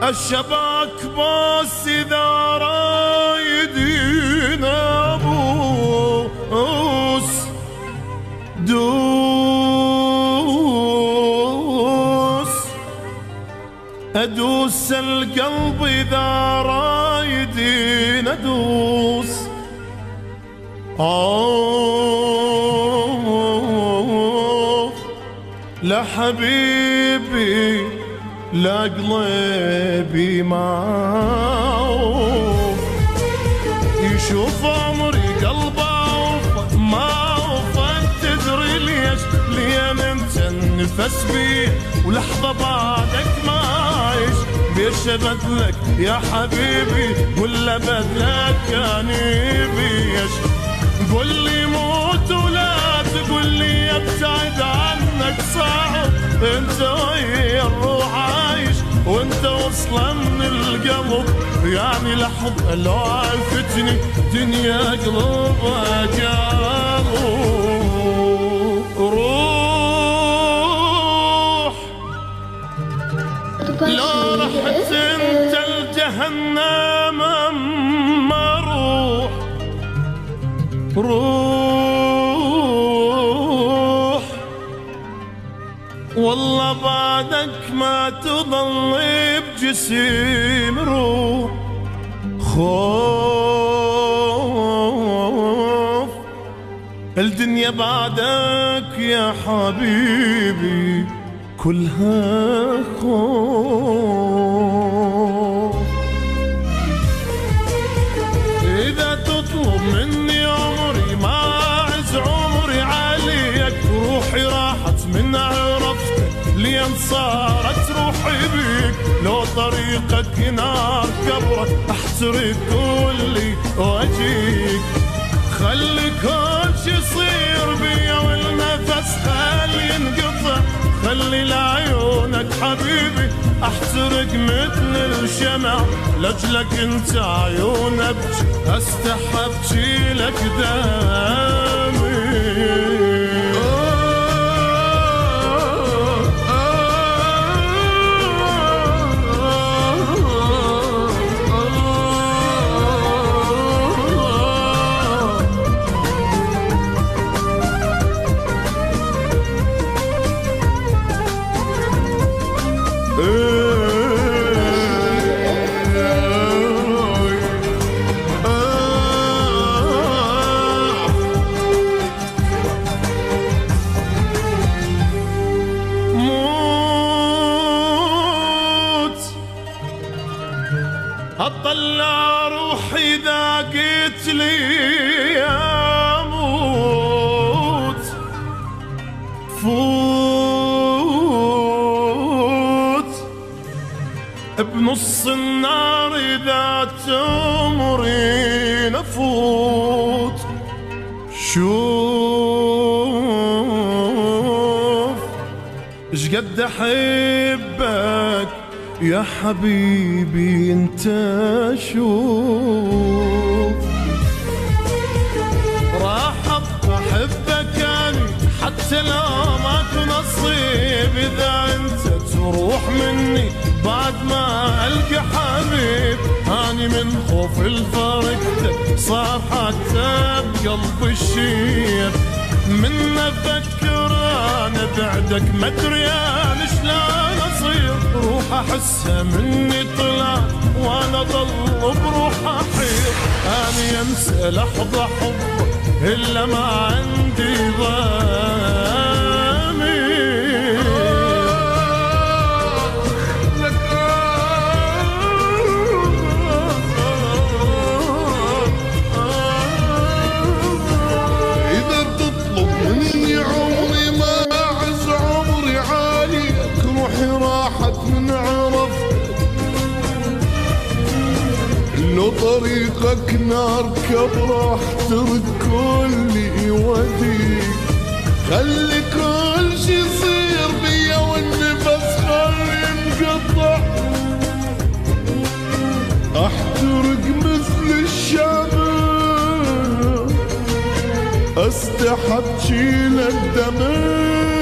الشباك بس إذا رايد ينابوس أدوس القلب إذا رايد ندوس لا حبيبي لا قلبي معه يشوف عمري قلبه ما وفى تدري ليش لين انت النفس بيه ولحظة بعدك ما عايش بيش بدلك يا حبيبي ولا بدلك كان بيش قول لي موت ولا تقول لي ابتعد عنك صعب انت ويا الروح عايش وانت وصلا من القلب يعني لحظة لو عرفتني دنيا قلبك يا روح لو رحت انت الجهنم ما روح والله بعدك ما تضل بجسيم روح خوف الدنيا بعدك يا حبيبي كلها خوف إذا تطلب مني عمري ما أعز عمري عليك روحي راحت من عرفتك لين صارت روحي بيك لو طريقك نار كبرك احترق كلي واجيك خلي كل شي يصير بيا والنفس خلي ينقطع خلي لعيونك حبيبي احترق مثل الشمع لاجلك انت عيون ابكي استحب شيلك دمي اطلع روحي اذا قلت لي اموت فوت بنص النار اذا تمري نفوت شوف اش قد احبك يا حبيبي انت شوف راح احبك اني حتى لو ماكو نصيب اذا انت تروح مني بعد ما القى حبيب اني من خوف الفرقتك صار حتى بقلب الشيب من افكر انا بعدك ما ادري انا شلون اصير روح احسها مني طلع وانا ضل بروح احير اني انسى لحظه حبك الا ما عندي ضمير اذا بتطلب مني عمري ما اعز عمري عاليك روحي راحت من عرفتك لو طريقك نار كبره احترق كلي يوديك خلي كل شي يصير بيا والنفس خلي ينقطع احترق مثل الشمع استحب شيلك دمي